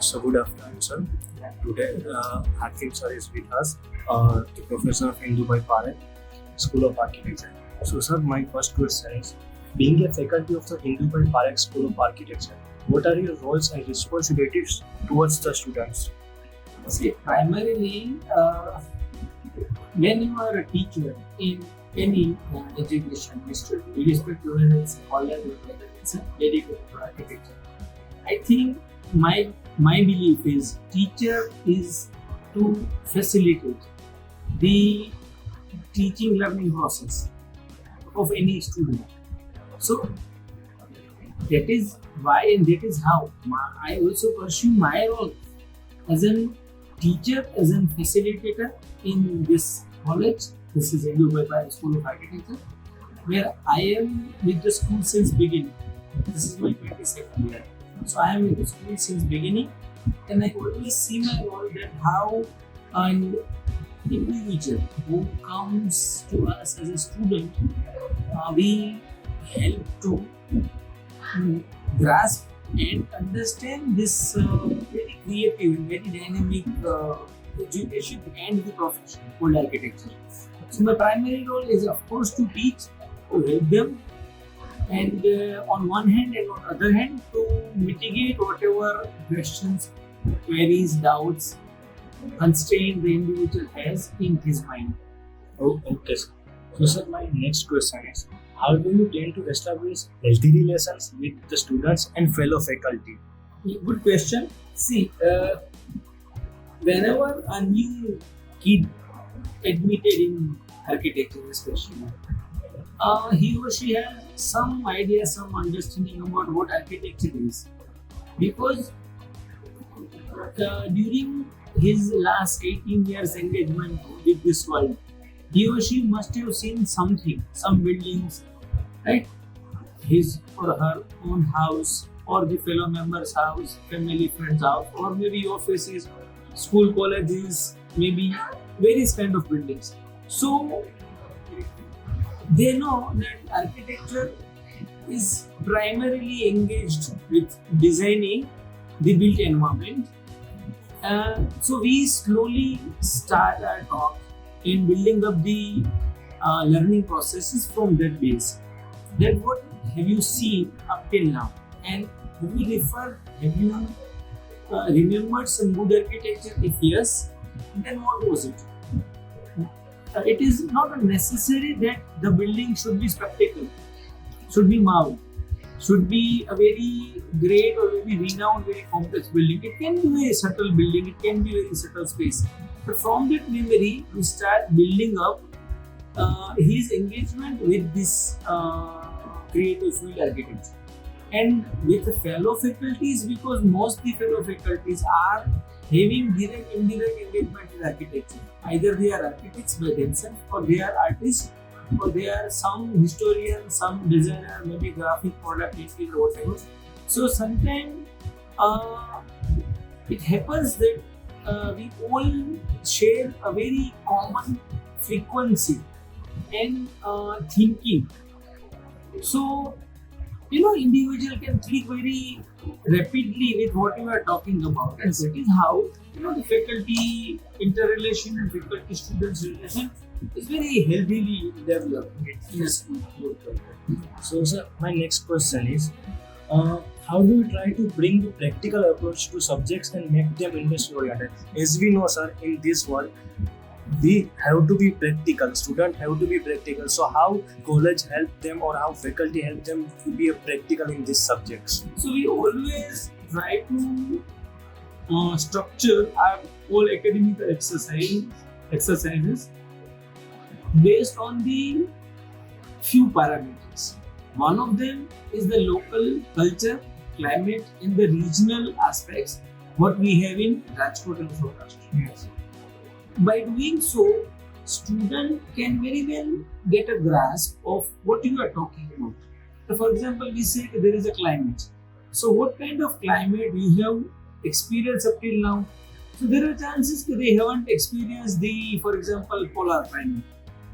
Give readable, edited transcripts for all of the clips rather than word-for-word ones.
So good afternoon, sir. Today, Hakim sir is with us, the professor of Indubhai Parekh, School of Architecture. So, sir, my first question is: being a faculty of the Indubhai Parekh School of Architecture, what are your roles and responsibilities towards the students? See, primarily, when you are a teacher in any education institute, irrespective of whether it's a college or whether it's a dedicated to architecture, I think my belief is teacher is to facilitate the teaching learning process of any student. So that is why and that is how I also pursue my role as a teacher, as a facilitator in this college. This is Indubhai Parekh School of Architecture, where I am with the school since beginning. This is my 22nd year. So I am with the school since beginning, and I always see my role that how an individual who comes to us as a student, we help to grasp and understand this very creative and very dynamic education and the profession called architecture. So my primary role is, of course, to teach, to help them, and on one hand and on the other hand to mitigate whatever questions, queries, doubts, constraint the individual has in his mind. Oh, okay, sir. So, sir, my next question is: how do you tend to establish healthy relations with the students and fellow faculty? Good question. See, whenever a new kid admitted in architecture, especially, he or she has some idea, some understanding about what architecture is, because during his last 18 years engagement with this world, he or she must have seen something, some buildings, right? His or her own house, or the fellow member's house, family friend's house, or maybe offices, school, colleges, maybe various kind of buildings. So they know that architecture is primarily engaged with designing the built environment. So we slowly start our talk in building up the learning processes from that base. Then what have you seen up till now? And have you remembered some good architecture? If yes, then what was it? It is not necessary that the building should be spectacle, should be marveled, should be a very great or very renowned, very complex building. It can be a very subtle building, it can be a very subtle space. But from that memory, we start building up his engagement with this creative field architecture. And with the fellow faculties, because most the fellow faculties are having direct indirect engagement in architecture. Either they are architects by themselves, or they are artists, or they are some historian, some designer, maybe graphic product engineer or whatever. So sometimes it happens that we all share a very common frequency and thinking. So individual can think very rapidly with what you are talking about, and that is how the faculty interrelation and faculty students relation is very healthily developed in a school. So, sir, my next question is: how do you try to bring the practical approach to subjects and make them industry oriented? As we know, sir, in this world, we have to be practical. Students have to be practical. So, how college help them, or how faculty help them to be practical in these subjects? So we always try to structure our whole academic exercises based on the few parameters. One of them is the local culture, climate, and the regional aspects what we have in Rajkot and Saurashtra. Yes. By doing so, student can very well get a grasp of what you are talking about. So for example, we say there is a climate. So what kind of climate you have experienced up till now? So there are chances that they haven't experienced the, for example, polar climate.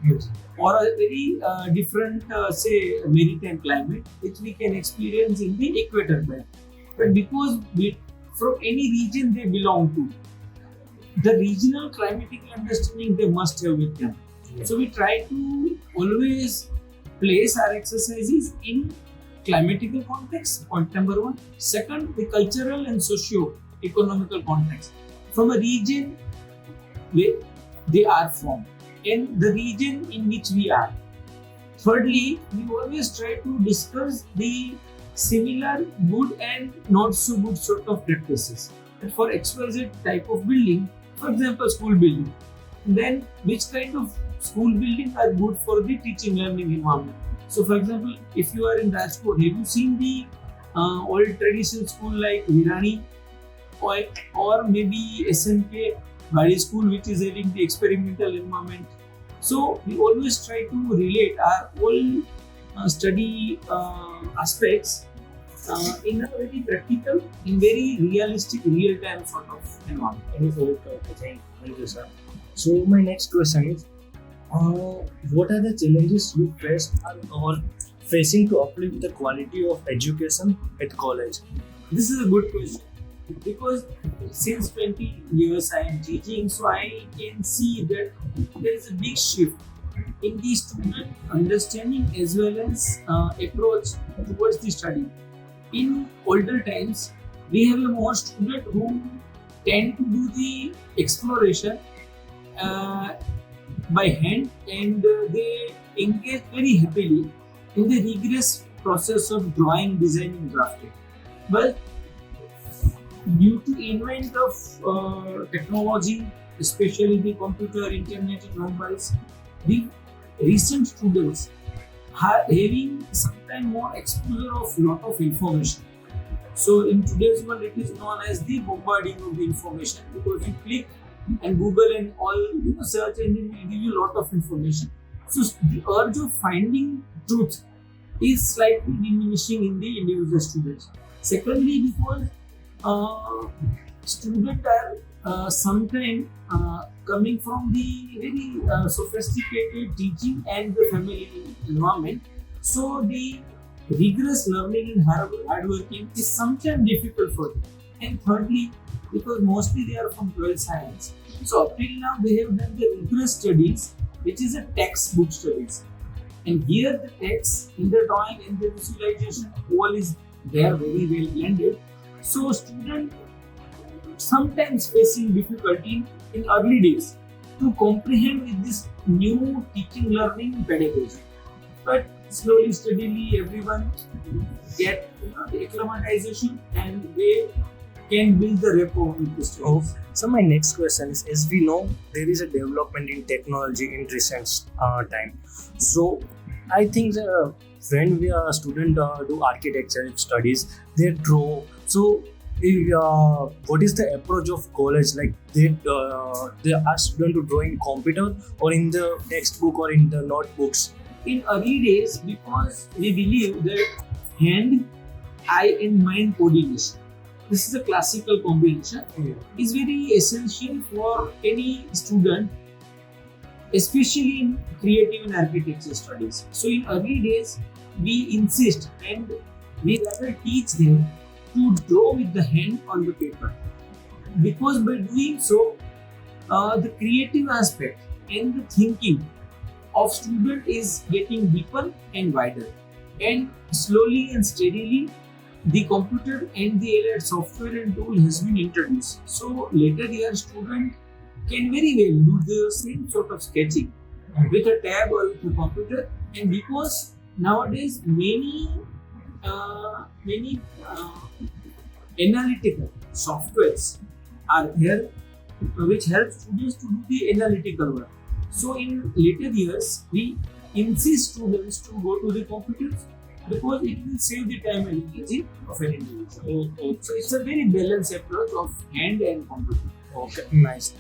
Yes. Or a very different, say, maritime climate, which we can experience in the equator belt. But because from any region they belong to. The regional climatical understanding they must have with them. Yeah. So we try to always place our exercises in climatical context, point number one. Second, the cultural and socio-economical context. From a region where they are from and the region in which we are. Thirdly, we always try to discuss the similar good and not so good sort of practices. And for XYZ type of building, for example, school building, then which kind of school building are good for the teaching learning environment. So, for example, if you are in Rajkot, have you seen the old traditional school like Virani or maybe SNK Bari school, which is having the experimental environment? So, we always try to relate our all study aspects in a very practical, in very realistic, real-time sort of environment. Okay, thank you, sir. So my next question is, what are the challenges you face or facing to uplift the quality of education at college? This is a good question because since 20 years I am teaching, so I can see that there is a big shift in the student understanding as well as approach towards the study. In older times, we have a more student who tend to do the exploration by hand and they engage very happily in the rigorous process of drawing, designing, drafting. But due to invent of technology, especially the computer, internet and mobiles, the recent students are having sometimes more exposure of lot of information. So in today's world, it is known as the bombarding of the information because you click and Google and all search engine will give you a lot of information. So the urge of finding truth is slightly diminishing in the individual students. Secondly, because students are sometimes coming from the very sophisticated teaching and the family environment, so the rigorous learning and hard working is sometimes difficult for them. And thirdly, because mostly they are from 12th science, so up till now they have done the rigorous studies, which is a textbook studies. And here the text in the drawing and the visualization all is there very well blended. So student sometimes facing difficulty in early days to comprehend with this new teaching learning pedagogy. But slowly, steadily, everyone get the acclimatization and they can build the rapport with the students. So my next question is, as we know, there is a development in technology in recent time. So I think when we are student do architecture studies, they draw. So what is the approach of college? Like they are student to draw in computer or in the textbook or in the notebooks? In early days, because we believe that hand, eye and mind coordination, this is a classical combination, is very essential for any student, especially in creative and architecture studies. So in early days, we insist and we rather teach them to draw with the hand on the paper, because by doing so, the creative aspect and the thinking of student is getting deeper and wider, and slowly and steadily the computer and the allied software and tool has been introduced. So later year student can very well do the same sort of sketching with a tab or with a computer. And because nowadays many analytical softwares are there which help students to do the analytical work. So in later years, we insist students to go to the computers because it will save the time and energy of an individual. So it's a very balanced approach of hand and computer. Okay, nice.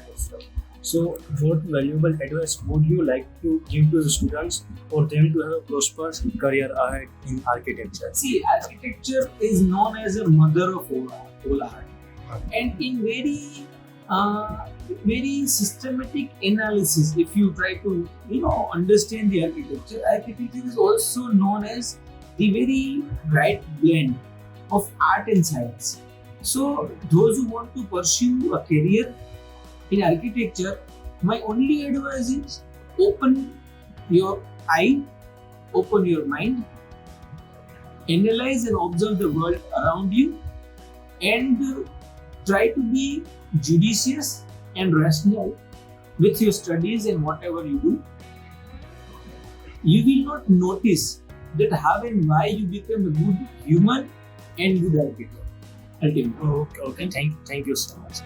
So what valuable advice would you like to give to the students for them to have a prosperous career ahead in architecture? See, architecture is known as a mother of all art, and in very systematic analysis, if you try to understand the architecture is also known as the very right blend of art and science. So, those who want to pursue a career in architecture, my only advice is open your eye, open your mind, analyze and observe the world around you, and try to be judicious and rational with your studies and whatever you do. You will not notice that how and why you become a good human and good architect ultimately. Okay, thank you so much.